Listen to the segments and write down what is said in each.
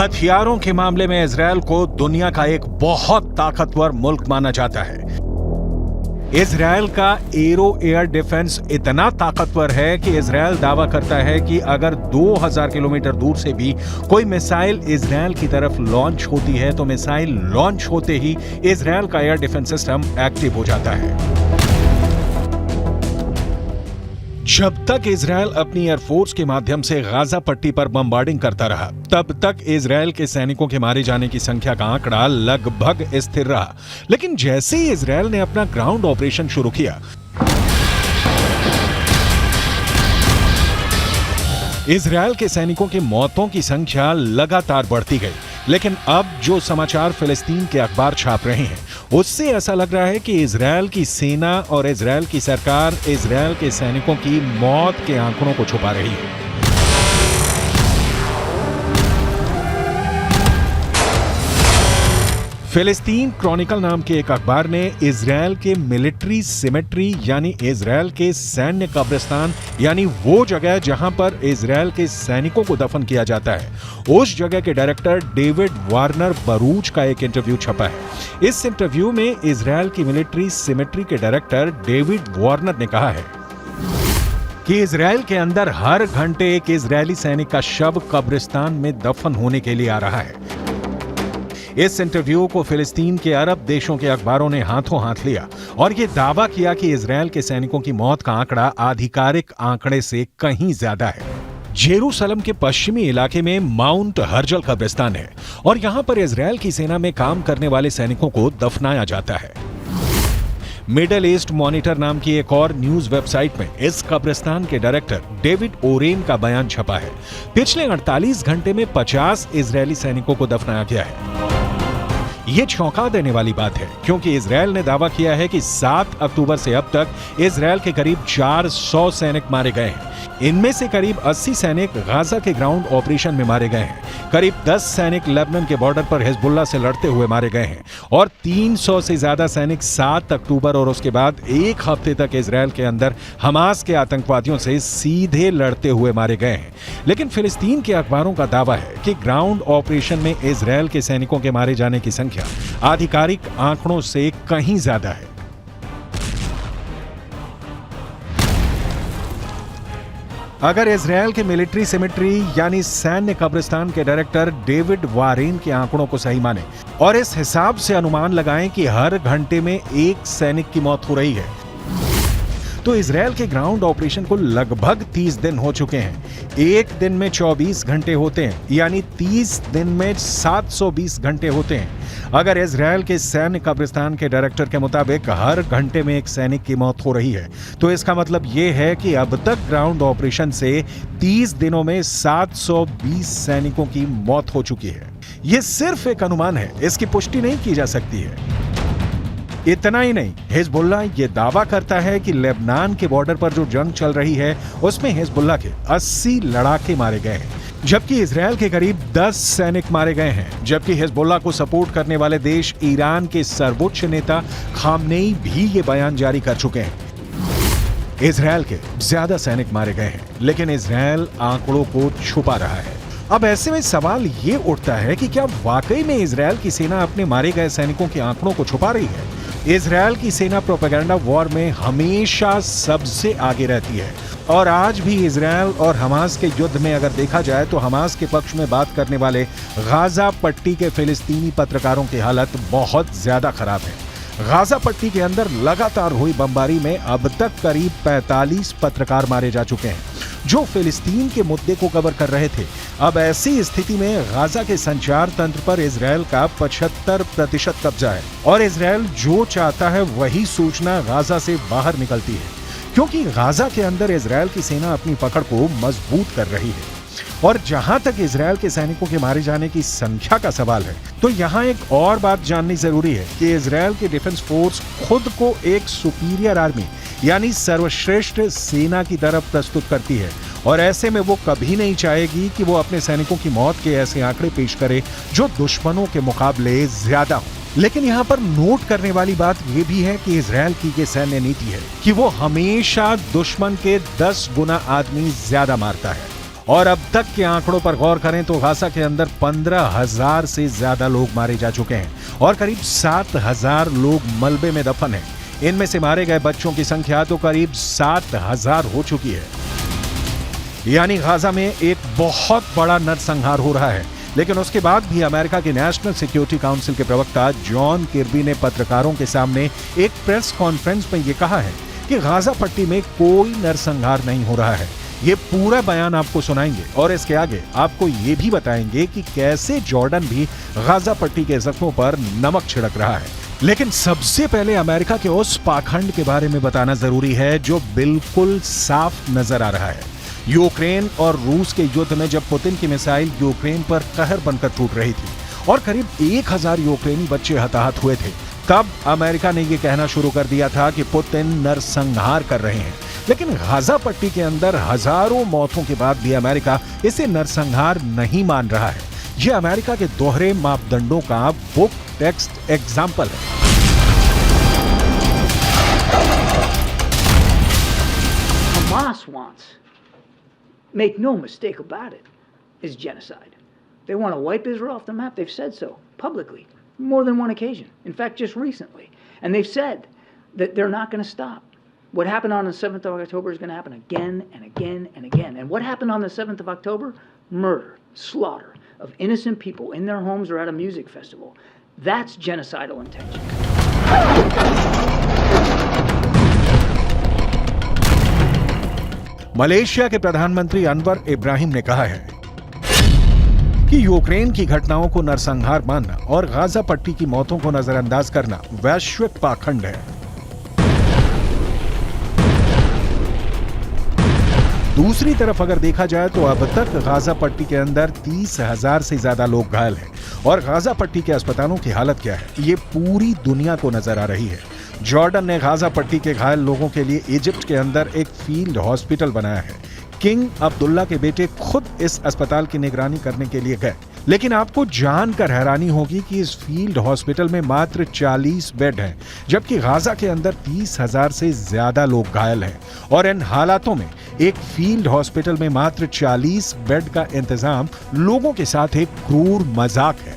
हथियारों के मामले में इजरायल को दुनिया का एक बहुत ताकतवर मुल्क माना जाता है। इजरायल का एरो एयर डिफेंस इतना ताकतवर है कि इजरायल दावा करता है कि अगर 2000 किलोमीटर दूर से भी कोई मिसाइल इजरायल की तरफ लॉन्च होती है तो मिसाइल लॉन्च होते ही इजरायल का एयर डिफेंस सिस्टम एक्टिव हो जाता है। जब तक इजरायल अपनी एयरफोर्स के माध्यम से गाजा पट्टी पर बमबार्डिंग करता रहा, तब तक इजरायल के सैनिकों के मारे जाने की संख्या का आंकड़ा लगभग स्थिर रहा। लेकिन जैसे ही इजरायल ने अपना ग्राउंड ऑपरेशन शुरू किया, इजरायल के सैनिकों की मौतों की संख्या लगातार बढ़ती गई। लेकिन अब जो समाचार फिलिस्तीन के अखबार छाप रहे हैं, उससे ऐसा लग रहा है कि इजरायल की सेना और इजरायल की सरकार इजरायल के सैनिकों की मौत के आंकड़ों को छुपा रही है। फिलिस्तीन क्रॉनिकल नाम के एक अखबार ने इजरायल के मिलिट्री सिमेट्री यानी इजरायल के सैन्य कब्रिस्तान यानी वो जगह जहां पर इजरायल के सैनिकों को दफन किया जाता है, उस जगह के डायरेक्टर डेविड वार्नर बरूच का एक इंटरव्यू छपा है। इस इंटरव्यू में इजरायल की मिलिट्री सिमेट्री के डायरेक्टर डेविड वार्नर ने कहा है कि इजरायल के अंदर हर घंटे एक इजरायली सैनिक का शव कब्रिस्तान में दफन होने के लिए आ रहा है। इस इंटरव्यू को फिलिस्तीन के अरब देशों के अखबारों ने हाथों हाथ लिया और यह दावा किया कि इजरायल के सैनिकों की मौत का आंकड़ा आधिकारिक आंकड़े से कहीं ज्यादा है। जेरूसलम के पश्चिमी इलाके में माउंट हर्जल कब्रिस्तान है और यहां पर इजरायल की सेना में काम करने वाले सैनिकों को दफनाया जाता है। मिडल ईस्ट मॉनिटर नाम की एक और न्यूज वेबसाइट में इस कब्रिस्तान के डायरेक्टर डेविड ओरेन का बयान छपा है। पिछले 48 घंटे में 50 इजरायली सैनिकों को दफनाया गया है। ये चौंका देने वाली बात है क्योंकि इजरायल ने दावा किया है कि 7 अक्टूबर से अब तक इजरायल के करीब 400 सैनिक मारे गए हैं। इनमें से करीब 80 सैनिक गाजा के ग्राउंड ऑपरेशन में मारे गए हैं। करीब 10 सैनिक लेबनान के बॉर्डर पर हिजबुल्लाह से लड़ते हुए मारे गए हैं और 300 से ज्यादा सैनिक 7 अक्टूबर और उसके बाद एक हफ्ते तक इजरायल के अंदर हमास के आतंकवादियों से सीधे लड़ते हुए मारे गए हैं। लेकिन फिलिस्तीन के अखबारों का दावा है कि ग्राउंड ऑपरेशन में इजरायल के सैनिकों के मारे जाने की संख्या आधिकारिक आंकड़ों से कहीं ज्यादा है। अगर इजरायल के मिलिट्री सिमेट्री यानी सैन्य कब्रिस्तान के डायरेक्टर डेविड वारेन के आंकड़ों को सही माने और इस हिसाब से अनुमान लगाएं कि हर घंटे में एक सैनिक की मौत हो रही है, तो इजरायल के ग्राउंड ऑपरेशन को लगभग 30 दिन हो चुके हैं। एक दिन में 24 घंटे होते हैं, यानी 30 दिन में 720 घंटे होते हैं। अगर इजरायल के सैन्य कब्रिस्तान के डायरेक्टर के मुताबिक हर घंटे में एक सैनिक की मौत हो रही है, तो इसका मतलब यह है कि अब तक ग्राउंड ऑपरेशन से 30 दिनों में 720 सैनिकों की मौत हो चुकी है। यह सिर्फ एक अनुमान है, इसकी पुष्टि नहीं की जा सकती है। इतना ही नहीं, हिजबुल्लाह ये दावा करता है कि लेबनान के बॉर्डर पर जो जंग चल रही है उसमें हिजबुल्लाह के 80 लड़ाके मारे गए हैं, जबकि इजरायल के करीब 10 सैनिक मारे गए हैं। जबकि हिजबुल्लाह को सपोर्ट करने वाले देश ईरान के सर्वोच्च नेता खामनेई भी ये बयान जारी कर चुके हैं। इजरायल के ज्यादा सैनिक मारे गए हैं, लेकिन इजरायल आंकड़ों को छुपा रहा है। अब ऐसे में सवाल ये उठता है कि क्या वाकई में इजरायल की सेना अपने मारे गए सैनिकों के आंकड़ों को छुपा रही है? इजरायल की सेना प्रोपेगेंडा वॉर में हमेशा सबसे आगे रहती है और आज भी इजरायल और हमास के युद्ध में अगर देखा जाए तो हमास के पक्ष में बात करने वाले गाजा पट्टी के फिलिस्तीनी पत्रकारों की हालत बहुत ज्यादा खराब है। गाजा पट्टी के अंदर लगातार हुई बमबारी में अब तक करीब 45 पत्रकार मारे जा चुके हैं जो फिलिस्तीन के मुद्दे को कवर कर रहे थे। अब ऐसी स्थिति में गाजा के संचार तंत्र पर इजरायल का 75% कब्जा है और इजरायल जो चाहता है वही सूचना गाजा से बाहर निकलती है, क्योंकि गाजा के अंदर इजरायल की सेना अपनी पकड़ को मजबूत कर रही है। और जहां तक इजरायल के सैनिकों के मारे जाने की संख्या का सवाल है, तो यहां एक और बात जाननी जरूरी है कि इजरायल की डिफेंस फोर्स खुद को एक सुपीरियर आर्मी यानी सर्वश्रेष्ठ सेना की तरफ प्रस्तुत करती है और ऐसे में वो कभी नहीं चाहेगी कि वो अपने सैनिकों की मौत के ऐसे आंकड़े पेश करे जो दुश्मनों के मुकाबले ज्यादा हो। लेकिन यहाँ पर नोट करने वाली बात यह भी है कि इजरायल की ये सैन्य नीति है कि वो हमेशा दुश्मन के 10 गुना आदमी ज्यादा मारता है और अब तक के आंकड़ों पर गौर करें तो गाजा के अंदर 15,000 से ज्यादा लोग मारे जा चुके हैं और करीब 7,000 लोग मलबे में दफन हैं। इनमें से मारे गए बच्चों की संख्या तो करीब 7,000 हो चुकी है। यानी गाजा में एक बहुत बड़ा नरसंहार हो रहा है। लेकिन उसके बाद भी अमेरिका के नेशनल सिक्योरिटी काउंसिल के प्रवक्ता जॉन किर्बी ने पत्रकारों के सामने एक प्रेस कॉन्फ्रेंस में यह कहा है कि गाजा पट्टी में कोई नरसंहार नहीं हो रहा है। ये पूरा बयान आपको सुनाएंगे और इसके आगे आपको ये भी बताएंगे कि कैसे जॉर्डन भी गाजा पट्टी के जख्मों पर नमक छिड़क रहा है। लेकिन सबसे पहले अमेरिका के उस पाखंड के बारे में बताना जरूरी है जो बिल्कुल साफ नजर आ रहा है। यूक्रेन और रूस के युद्ध में जब पुतिन की मिसाइल यूक्रेन पर कहर बनकर टूट रही थी और करीब 1,000 यूक्रेनी बच्चे हताहत हुए थे, तब अमेरिका ने यह कहना शुरू कर दिया था कि पुतिन नरसंहार कर रहे हैं। लेकिन गाजा पट्टी के अंदर हजारों मौतों के बाद भी अमेरिका इसे नरसंहार नहीं मान रहा है। यह अमेरिका के दोहरे मापदंडों का बुक टेक्स्ट एग्जाम्पल है। Hamas wants, make no mistake about it, is genocide. They want to wipe Israel off the map. They've said so publicly, more than one occasion. In fact, just recently. And they've said that they're not going to stop. What happened on the 7th of October is going to happen again and again and again. And what happened on the 7th of October? Murder, slaughter of innocent people in their homes or at a music festival. That's genocidal intention. Malaysia के प्रधानमंत्री अनवर इब्राहिम ने कहा है कि Ukraine की घटनाओं को नरसंहार मानना और गाजा पट्टी की मौतों को नजरअंदाज करना वैश्विक पाखंड है। दूसरी तरफ अगर देखा जाए तो अब तक गाजा पट्टी के अंदर 30,000 से ज्यादा लोग घायल हैं और गाजा पट्टी के अस्पतालों की हालत क्या है ये पूरी दुनिया को नजर आ रही है। जॉर्डन ने गाजा पट्टी के घायल लोगों के लिए इजिप्ट के अंदर एक फील्ड हॉस्पिटल बनाया है। किंग अब्दुल्ला के बेटे खुद इस अस्पताल की निगरानी करने के लिए गए। लेकिन आपको जानकर हैरानी होगी कि इस फील्ड हॉस्पिटल में मात्र 40 बेड हैं, जबकि गाजा के अंदर 30,000 से ज्यादा लोग घायल हैं। और इन हालातों में एक फील्ड हॉस्पिटल में मात्र 40 बेड का इंतजाम लोगों के साथ एक क्रूर मजाक है।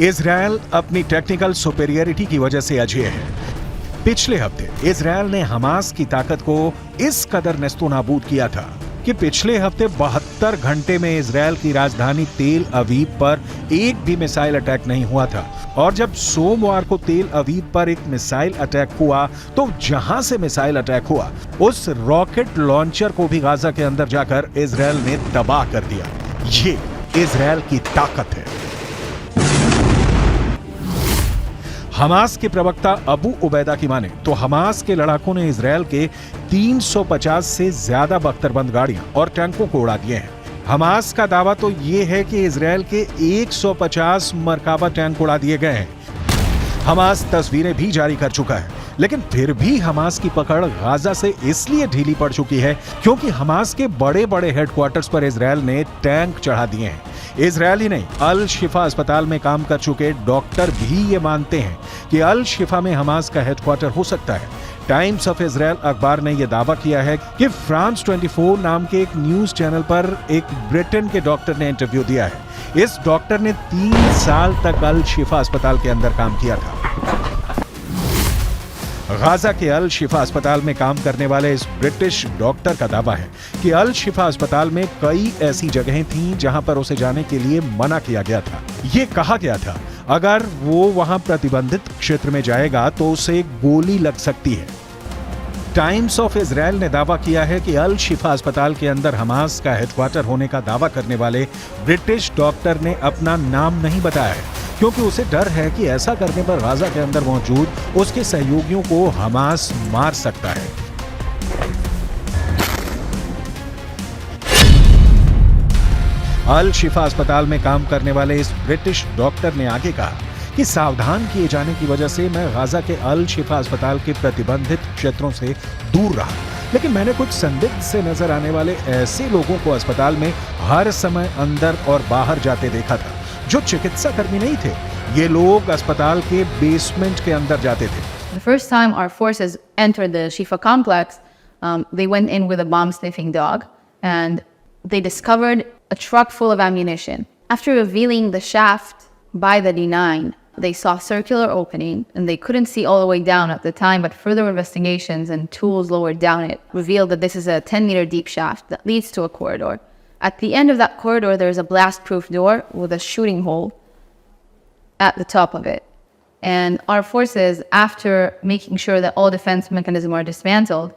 इजरायल अपनी टेक्निकल सुपेरियरिटी की वजह से अजेय है। पिछले हफ्ते इजरायल ने हमास की ताकत को इस कदर नेस्तोनाबूद किया था कि पिछले हफ्ते 72 घंटे में इजरायल की राजधानी तेल अवीव पर एक भी मिसाइल अटैक नहीं हुआ था। और जब सोमवार को तेल अवीव पर एक मिसाइल अटैक हुआ तो जहां से मिसाइल अटैक हुआ उस रॉकेट लॉन्चर को भी गाजा के अंदर जाकर इजरायल ने तबाह कर दिया। ये इजरायल की ताकत है। हमास के प्रवक्ता अबू उबैदा की माने तो हमास के लड़ाकों ने इजरायल के 350 से ज्यादा बख्तरबंद गाड़ियां और टैंकों को उड़ा दिए हैं। हमास का दावा तो ये है कि इजरायल के 150 मरकाबा टैंक उड़ा दिए गए हैं। हमास तस्वीरें भी जारी कर चुका है, लेकिन फिर भी हमास की पकड़ गाजा से इसलिए ढीली पड़ चुकी है क्योंकि हमास के बड़े बड़े हेडक्वार्टर्स पर इजरायल ने टैंक चढ़ा दिए हैं। इजरायल ही नहीं, अल शिफा अस्पताल में काम कर चुके डॉक्टर भी ये मानते हैं कि अल शिफा में हमास का हेडक्वार्टर हो सकता है। टाइम्स ऑफ इजरायल अखबार ने यह दावा किया है कि फ्रांस 24 नाम के एक न्यूज चैनल पर एक ब्रिटेन के डॉक्टर ने इंटरव्यू दिया है। इस डॉक्टर ने 3 साल तक अल शिफा अस्पताल के अंदर काम किया था। गाजा के अल शिफा अस्पताल में काम करने वाले इस ब्रिटिश डॉक्टर का दावा है कि अल शिफा अस्पताल में कई ऐसी जगहें थीं जहां पर उसे जाने के लिए मना किया गया था। ये कहा गया था अगर वो वहां प्रतिबंधित क्षेत्र में जाएगा तो उसे गोली लग सकती है। टाइम्स ऑफ इजराइल ने दावा किया है कि अल शिफा अस्पताल के अंदर हमास का हेडक्वार्टर होने का दावा करने वाले ब्रिटिश डॉक्टर ने अपना नाम नहीं बताया है, क्योंकि उसे डर है कि ऐसा करने पर गाजा के अंदर मौजूद उसके सहयोगियों को हमास मार सकता है। अल शिफा अस्पताल में काम करने वाले इस ब्रिटिश डॉक्टर ने आगे कहा कि सावधान किए जाने की वजह से मैं गाजा के अल शिफा अस्पताल के प्रतिबंधित क्षेत्रों से दूर रहा, लेकिन मैंने कुछ संदिग्ध से नजर आने वाले ऐसे लोगों को अस्पताल में हर समय अंदर और बाहर जाते देखा था जो चिकित्सा कर्मी नहीं थे। ये लोग अस्पताल के बेसमेंट के अंदर जाते थे। The first time our forces entered the Shifa complex, they went in with a bomb-sniffing dog, and they discovered a truck full of ammunition. After revealing the shaft by the D9, they saw a circular opening, and they couldn't see all the way down at the time, but further investigations and tools lowered down it revealed that this is a 10-meter deep shaft that leads to a corridor. At the end of that corridor, there is a blast-proof door with a shooting hole at the top of it. And our forces, after making sure that all defense mechanisms are dismantled,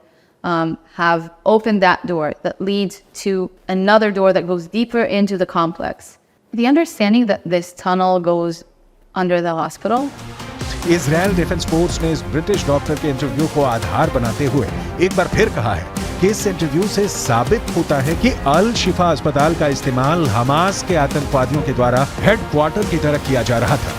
have opened that door that leads to another door that goes deeper into the complex. The understanding that this tunnel goes under the hospital. Israel defence force ने इस British doctor के interview को आधार बनाते हुए एक बार फिर कहा है कि इस इंटरव्यू से साबित होता है कि अल शिफा अस्पताल का इस्तेमाल हमास के आतंकवादियों के द्वारा हेडक्वार्टर की तरह किया जा रहा था।